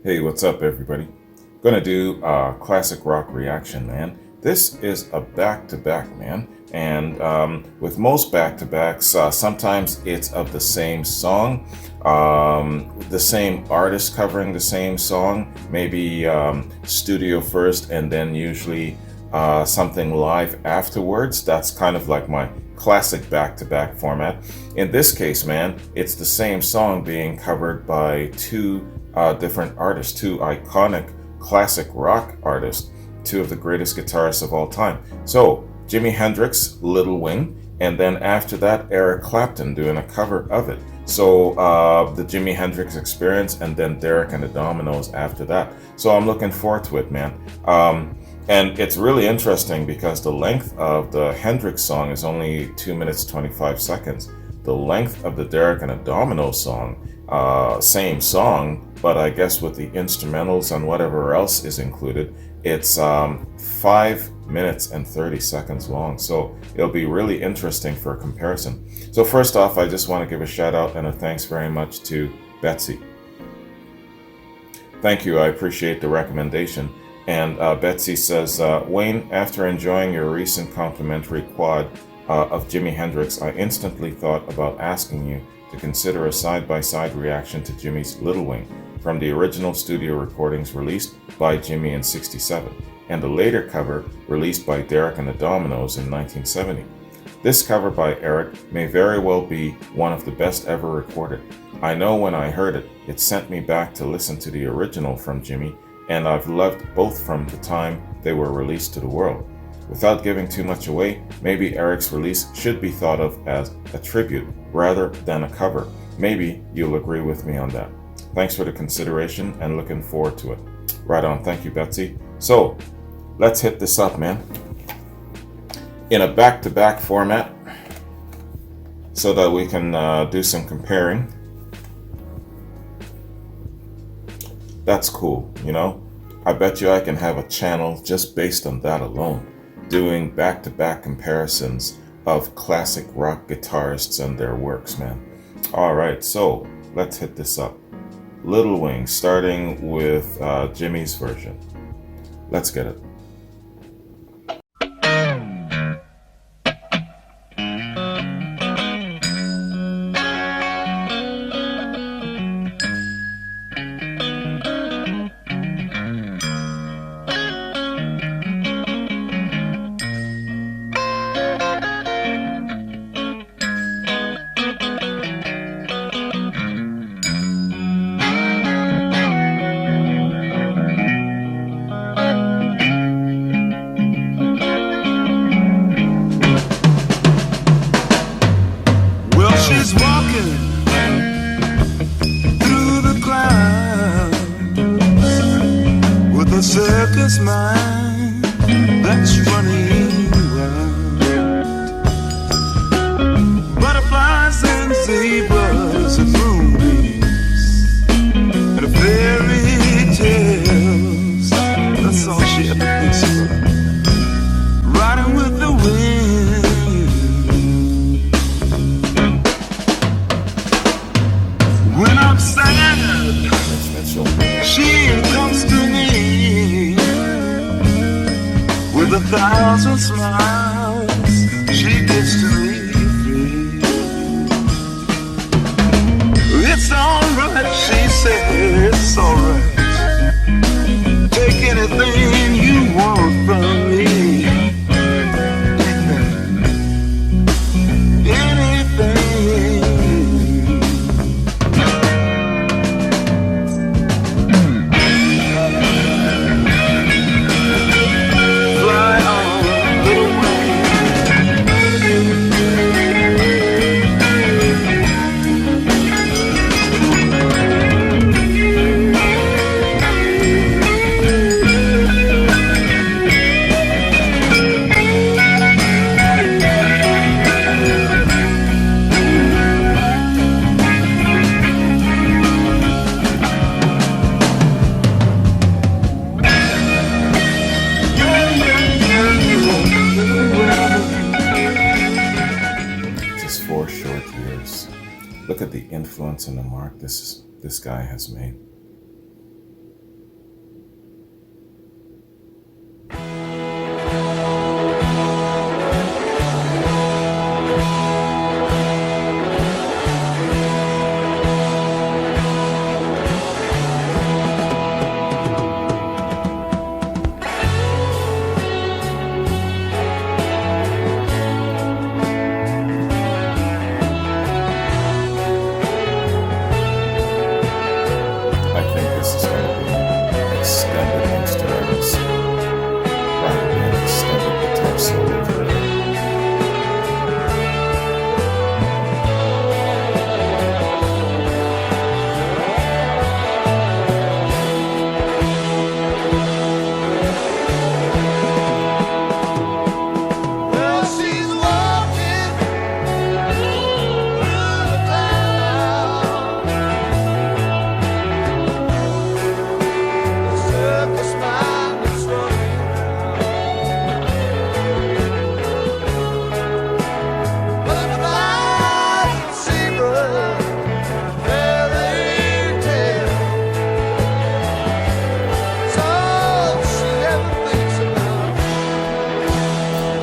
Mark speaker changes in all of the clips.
Speaker 1: Hey, what's up, everybody? Gonna do a classic rock reaction, man. This is a back-to-back, man. And with most back-to-backs, sometimes it's of the same song, the same artist covering the same song, maybe studio first and then usually something live afterwards. That's kind of like my classic back-to-back format. In this case, man, it's the same song being covered by two different artists, two iconic classic rock artists, two of the greatest guitarists of all time. So Jimi Hendrix, Littlewing, and then after that Eric Clapton doing a cover of it. So the Jimi Hendrix Experience, and then Derek and the Dominoes after that. So I'm looking forward to it, man. And it's really interesting because the length of the Hendrix song is only 2 minutes 25 seconds. The length of the Derek and the Dominoes song, same song, but I guess with the instrumentals and whatever else is included, it's 5 minutes and 30 seconds long. So it'll be really interesting for a comparison. So first off, I just want to give a shout out and a thanks very much to Betsy. Thank you, I appreciate the recommendation. And Betsy says, Wayne, after enjoying your recent complimentary quad of Jimi Hendrix, I instantly thought about asking you to consider a side-by-side reaction to Jimmy's Littlewing, from the original studio recordings released by Jimmy in '67, and the later cover released by Derek and the Dominoes in 1970. This cover by Eric may very well be one of the best ever recorded. I know when I heard it, it sent me back to listen to the original from Jimmy, and I've loved both from the time they were released to the world. Without giving too much away, maybe Eric's release should be thought of as a tribute rather than a cover. Maybe you'll agree with me on that. Thanks for the consideration and looking forward to it. Right on, thank you, Betsy. So, let's hit this up, man. In a back-to-back format, so that we can do some comparing. That's cool, you know? I bet you I can have a channel just based on that alone, doing back-to-back comparisons of classic rock guitarists and their works, man. Alright, so let's hit this up. Littlewing, starting with Jimmy's version. Let's get it.
Speaker 2: She's walking through the clouds with a circus mind that's running wild. Butterflies and zebras and moonbeams and fairy tales. That's all she ever thinks about. Riding with the wind. When I'm sad, she comes to me with 1,000 smiles. She gives to me free. It's alright, she said, it's alright. Take anything you want from me.
Speaker 1: Look at the influence and the mark this guy has made.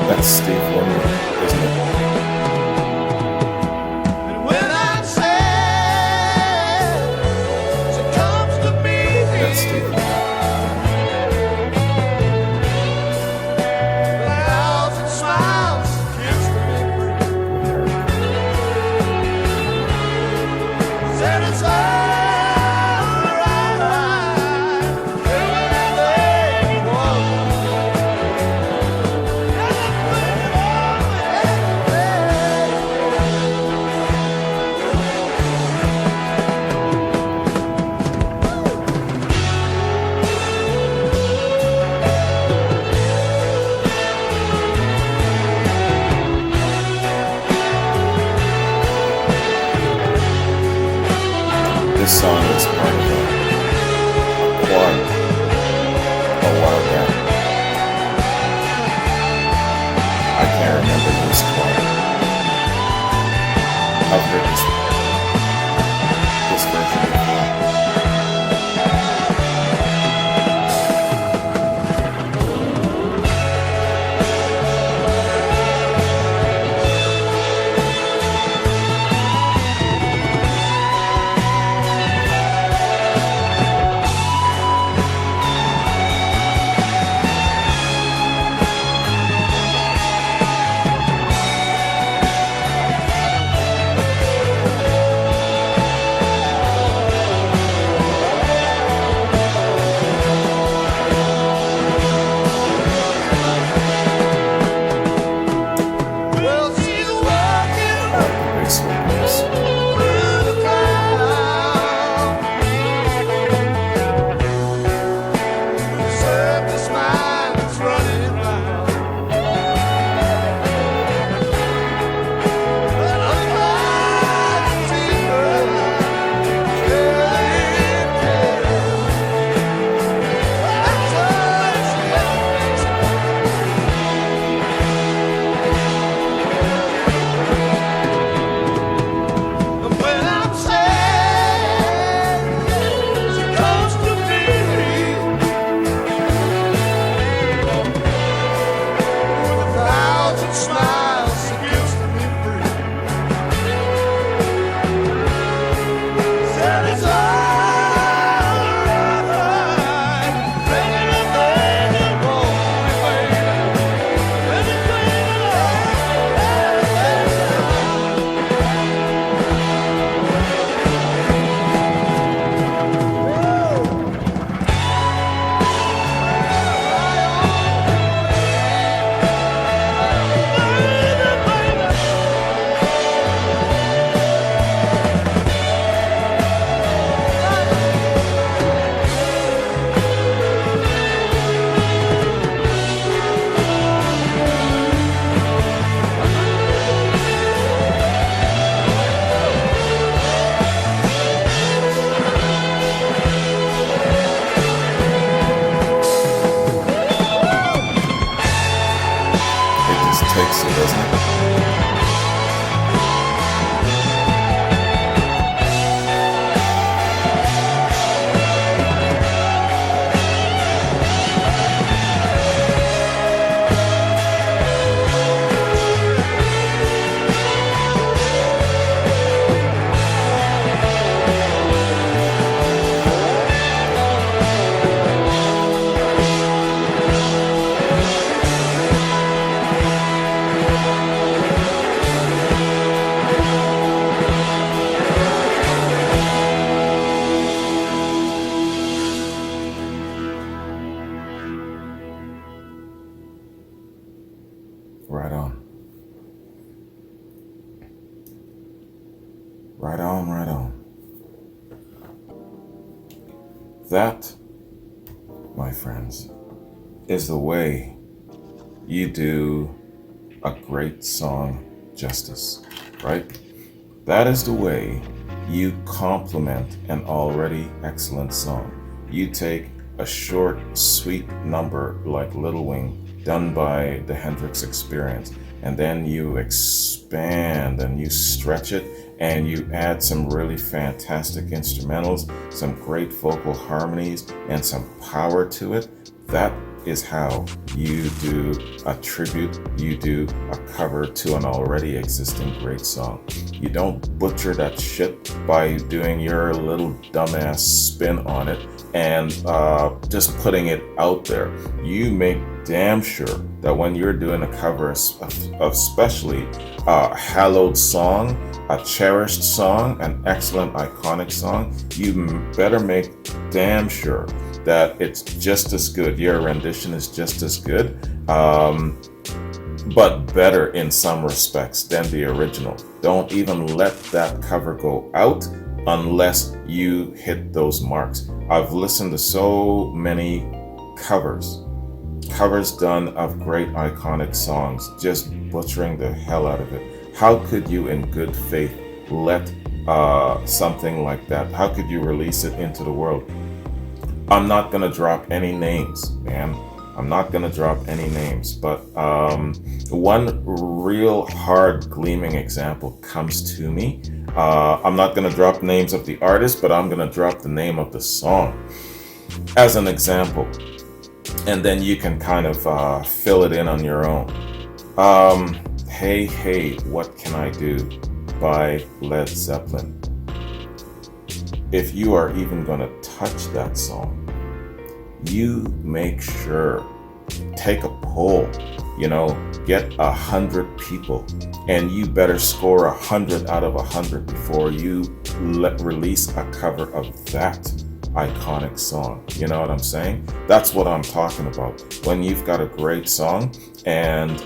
Speaker 1: That's Steve Wonder, isn't it?
Speaker 2: And when I'm sad, she comes to me.
Speaker 1: That's Steve Wonder.
Speaker 2: Thousand smiles kiss me. Said it's alright. Everything was.
Speaker 1: This song was part of a choir a while back. I can't remember this choir. I've heard this version before.
Speaker 2: Well, she's walking
Speaker 1: I like the bass vocals.
Speaker 2: through the crowd. Surface mind is running round. But I'm trying to see her carrying care. That's all she ever makes me. And when I'm sad, she comes to me. With a thousand smiles, she gives me free. Said it's alright. Making a thing and rolling away. Everything
Speaker 1: It just takes it, doesn't it? Right on. Right on, right on. That, my friends, is the way you do a great song justice, right? That is the way you complement an already excellent song. You take a short, sweet number like Littlewing, done by the Hendrix Experience, and then you expand and you stretch it and you add some really fantastic instrumentals, some great vocal harmonies, and some power to it. That is how you do a tribute, you do a cover to an already existing great song. You don't butcher that shit by doing your little dumbass spin on it and just putting it out there. You make damn sure that when you're doing a cover, especially a hallowed song, a cherished song, an excellent iconic song, you better make damn sure that it's just as good. Your rendition is just as good, but better in some respects than the original. Don't even let that cover go out unless you hit those marks. I've listened to so many covers done of great iconic songs, just butchering the hell out of it. How could you in good faith let something like that, how could you release it into the world? I'm not gonna drop any names, man. I'm not gonna drop any names, but one real hard gleaming example comes to me. I'm not gonna drop names of the artist, but I'm gonna drop the name of the song as an example, and then you can kind of fill it in on your own. Hey, Hey, What Can I Do by Led Zeppelin. If you are even gonna touch that song, you make sure, take a poll, get 100 people, and you better score 100 out of 100 before you release a cover of that iconic song. You know what I'm saying? That's what I'm talking about. When you've got a great song and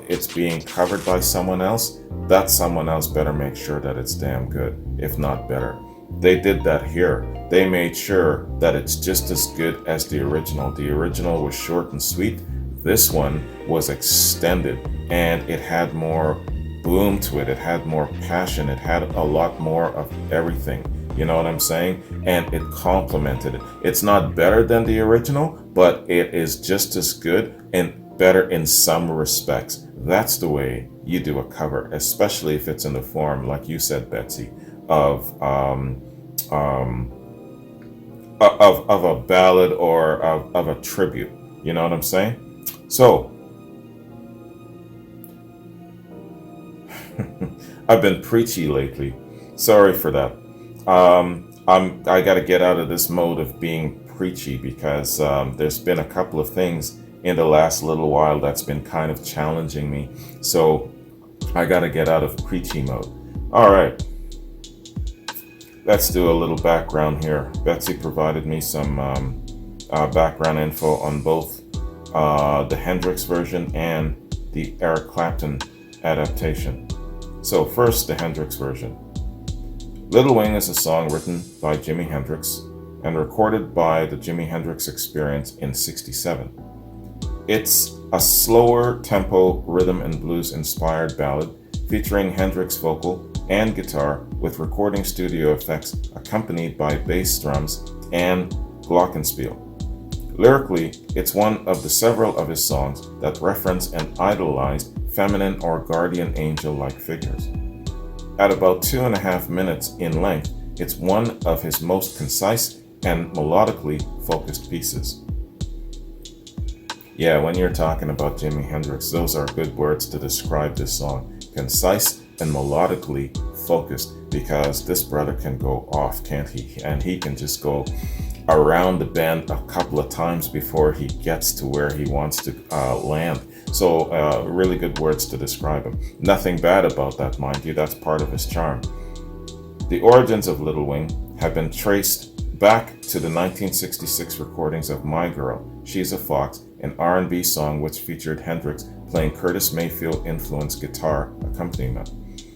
Speaker 1: it's being covered by someone else, that someone else better make sure that it's damn good, if not better. They did that here. They made sure that it's just as good as the original. The original was short and sweet. This one was extended and it had more boom to it. It had more passion. It had a lot more of everything. You know what I'm saying? And it complemented it. It's not better than the original, but it is just as good and better in some respects. That's the way you do a cover, especially if it's in the form, like you said, Betsy, of a ballad or of a tribute. You know what I'm saying? So I've been preachy lately. Sorry for that. I got to get out of this mode of being preachy because there's been a couple of things in the last little while that's been kind of challenging me. So I got to get out of preachy mode. All right. Let's do a little background here. Betsy provided me some background info on both the Hendrix version and the Eric Clapton adaptation. So first, the Hendrix version. Littlewing is a song written by Jimi Hendrix and recorded by the Jimi Hendrix Experience in '67. It's a slower tempo rhythm and blues inspired ballad featuring Hendrix vocal and guitar with recording studio effects accompanied by bass drums and glockenspiel. Lyrically, it's one of the several of his songs that reference and idolize feminine or guardian angel-like figures. At about 2.5 minutes in length, it's one of his most concise and melodically focused pieces. Yeah, when you're talking about Jimi Hendrix, those are good words to describe this song. Concise and melodically focused, because this brother can go off, can't he? And he can just go around the bend a couple of times before he gets to where he wants to land. So really good words to describe him. Nothing bad about that, mind you. That's part of his charm. The origins of Littlewing have been traced back to the 1966 recordings of My Girl, She's a Fox, an R&B song which featured Hendrix playing Curtis Mayfield-influenced guitar accompaniment.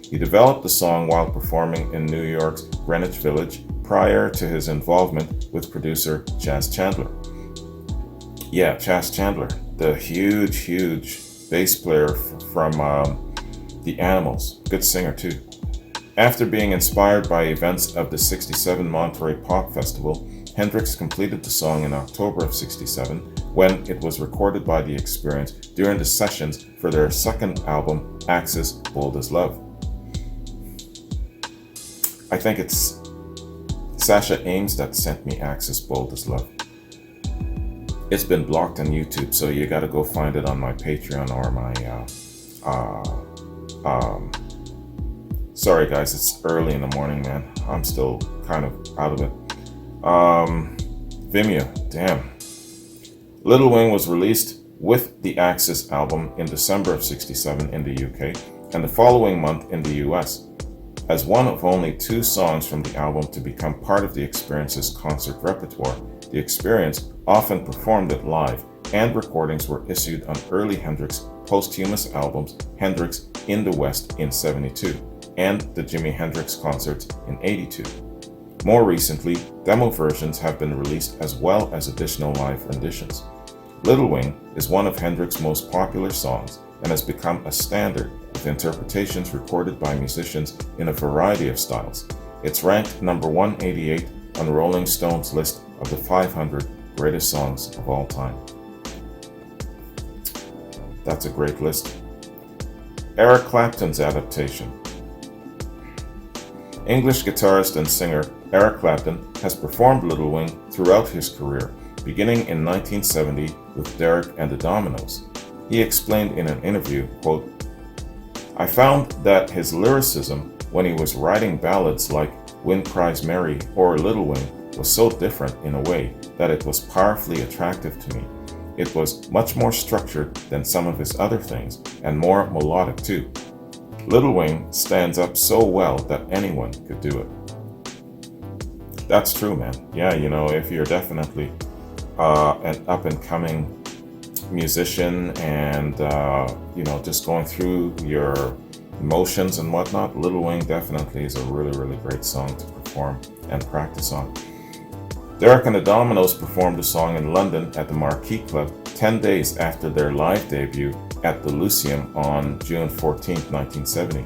Speaker 1: He developed the song while performing in New York's Greenwich Village prior to his involvement with producer Chas Chandler. Yeah, Chas Chandler, the huge bass player from The Animals. Good singer too. After being inspired by events of the '67 Monterey Pop Festival, Hendrix completed the song in October of '67 when it was recorded by The Experience during the sessions for their second album, Axis Bold as Love. I think it's Sasha Ames that sent me Axis Bold as Love. It's been blocked on YouTube, so you gotta go find it on my Patreon or my sorry guys, it's early in the morning, man. I'm still kind of out of it. Vimeo, damn. Littlewing was released with the Axis album in December of '67 in the UK and the following month in the US. As one of only 2 songs from the album to become part of the Experience's concert repertoire, the Experience often performed it live, and recordings were issued on early Hendrix posthumous albums Hendrix in the West in '72 and the Jimi Hendrix concerts in '82. More recently, demo versions have been released as well as additional live renditions. Littlewing is one of Hendrix's most popular songs and has become a standard with interpretations recorded by musicians in a variety of styles. It's ranked number 188 on Rolling Stone's list of the 500 greatest songs of all time. That's a great list. Eric Clapton's adaptation. English guitarist and singer Eric Clapton has performed Littlewing throughout his career, beginning in 1970 with Derek and the Dominoes. He explained in an interview, quote, "I found that his lyricism when he was writing ballads like Wind Cries Mary or Littlewing was so different in a way that it was powerfully attractive to me. It was much more structured than some of his other things and more melodic too. Littlewing stands up so well that anyone could do it." That's true, man. Yeah, you know, if you're definitely an up-and-coming musician and, just going through your emotions and whatnot, Littlewing definitely is a really, really great song to perform and practice on. Derek and the Dominoes performed the song in London at the Marquee Club 10 days after their live debut at the Lyceum on June 14, 1970.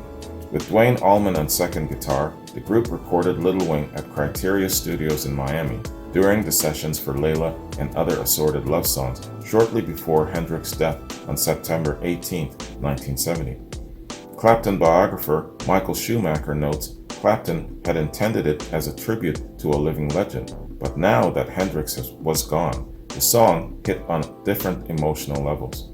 Speaker 1: With Dwayne Allman on second guitar, the group recorded Littlewing at Criteria Studios in Miami during the sessions for Layla and Other Assorted Love Songs shortly before Hendrix's death on September 18, 1970. Clapton biographer Michael Schumacher notes Clapton had intended it as a tribute to a living legend, but now that Hendrix was gone, the song hit on different emotional levels.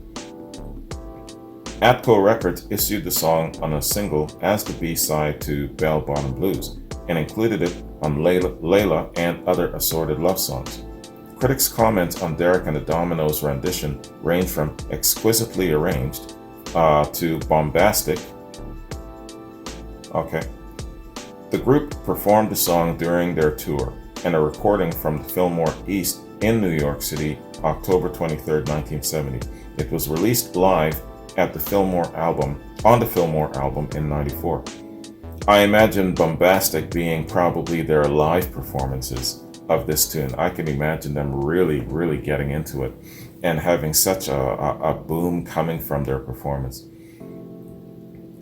Speaker 1: Atco Records issued the song on a single as the B-side to Bell Bottom Blues and included it on Layla and Other Assorted Love Songs. Critics' comments on Derek and the Dominoes' rendition range from exquisitely arranged to bombastic. Okay. The group performed the song during their tour, and a recording from the Fillmore East in New York City, October 23, 1970. It was released live at the Fillmore album in '94. I imagine bombastic being probably their live performances of this tune. I can imagine them really, really getting into it and having such a boom coming from their performance.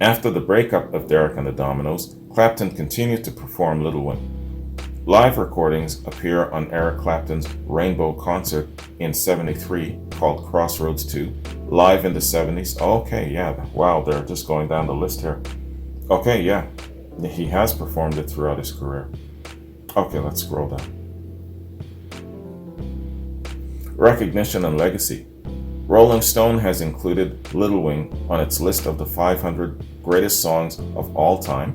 Speaker 1: After the breakup of Derek and the Dominoes, Clapton continued to perform Littlewing. Live recordings appear on Eric Clapton's Rainbow concert in '73 called Crossroads 2, live in the '70s. Okay, yeah, wow, they're just going down the list here. Okay, yeah, he has performed it throughout his career. Okay, let's scroll down. Recognition and legacy. Rolling Stone has included Littlewing on its list of the 500 greatest songs of all time.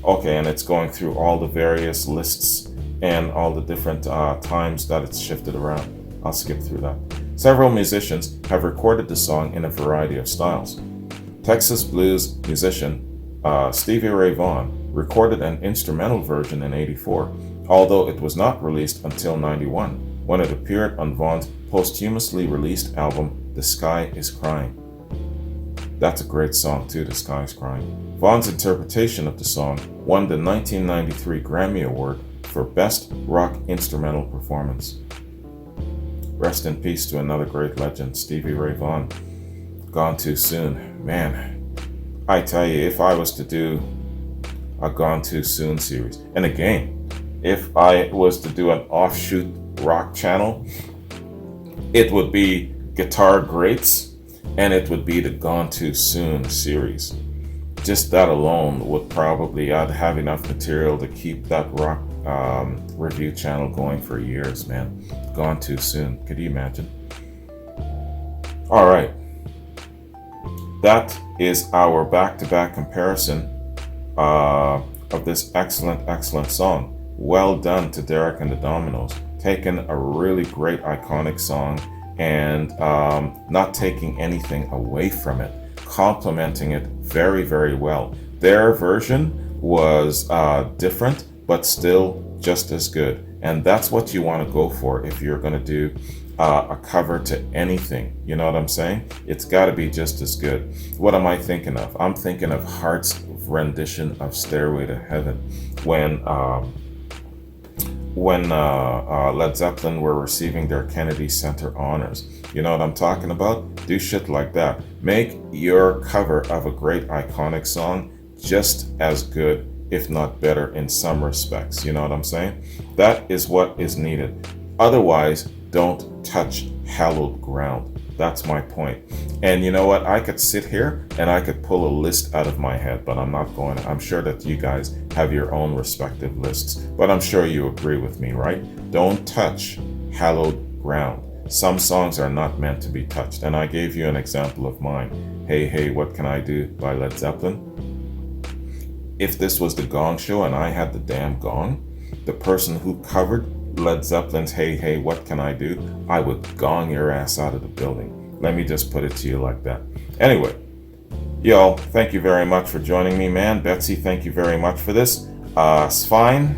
Speaker 1: Okay, and it's going through all the various lists and all the different times that it's shifted around. I'll skip through that. Several musicians have recorded the song in a variety of styles. Texas blues musician Stevie Ray Vaughan recorded an instrumental version in '84, although it was not released until '91, when it appeared on Vaughan's posthumously released album, The Sky is Crying. That's a great song too, The Sky is Crying. Vaughan's interpretation of the song won the 1993 Grammy Award for Best Rock Instrumental Performance. Rest in peace to another great legend, Stevie Ray Vaughan. Gone too soon. Man, I tell you, if I was to do a Gone Too Soon series, and again, if I was to do an offshoot rock channel, it would be Guitar Greats, and it would be the Gone Too Soon series. Just that alone would probably, I'd have enough material to keep that rock review channel going for years, man. Gone too soon. Could you imagine? All right. That is our back-to-back comparison of this excellent song. Well done to Derek and the Dominoes. Taking a really great iconic song and not taking anything away from it, complementing it very, very well. Their version was different, but still just as good. And that's what you want to go for if you're going to do a cover to anything. You know what I'm saying? It's got to be just as good. What am I thinking of? I'm thinking of Heart's rendition of Stairway to Heaven when Led Zeppelin were receiving their Kennedy Center honors. You know what I'm talking about? Do shit like that. Make your cover of a great iconic song just as good, if not better in some respects. You know what I'm saying? That is what is needed. Otherwise, don't touch hallowed ground. That's my point. And you know what? I could sit here and I could pull a list out of my head, but I'm not going to. I'm sure that you guys have your own respective lists, but I'm sure you agree with me, right? Don't touch hallowed ground. Some songs are not meant to be touched. And I gave you an example of mine. Hey, Hey, What Can I Do by Led Zeppelin. If this was the Gong Show and I had the damn gong, the person who covered Led Zeppelin's Hey, Hey, What Can I Do, I would gong your ass out of the building. Let me just put it to you like that. Anyway, y'all, thank you very much for joining me, man. Betsy, thank you very much for this. Svein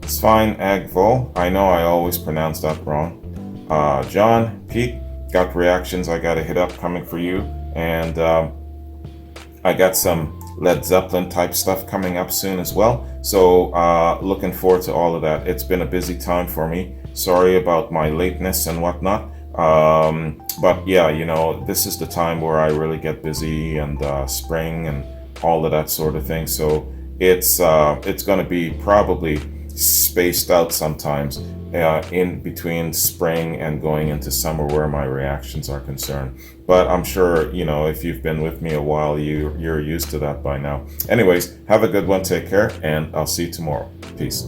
Speaker 1: Agvo, I know I always pronounce that wrong. John, Pete, got reactions I got to hit up coming for you. And I got some Led Zeppelin type stuff coming up soon as well. So looking forward to all of that. It's been a busy time for me. Sorry about my lateness and whatnot. But yeah, you know, this is the time where I really get busy, and spring and all of that sort of thing. So it's going to be probably spaced out sometimes in between spring and going into summer where my reactions are concerned. But I'm sure, you know, if you've been with me a while, you're used to that by now. Anyways, have a good one. Take care, and I'll see you tomorrow. Peace.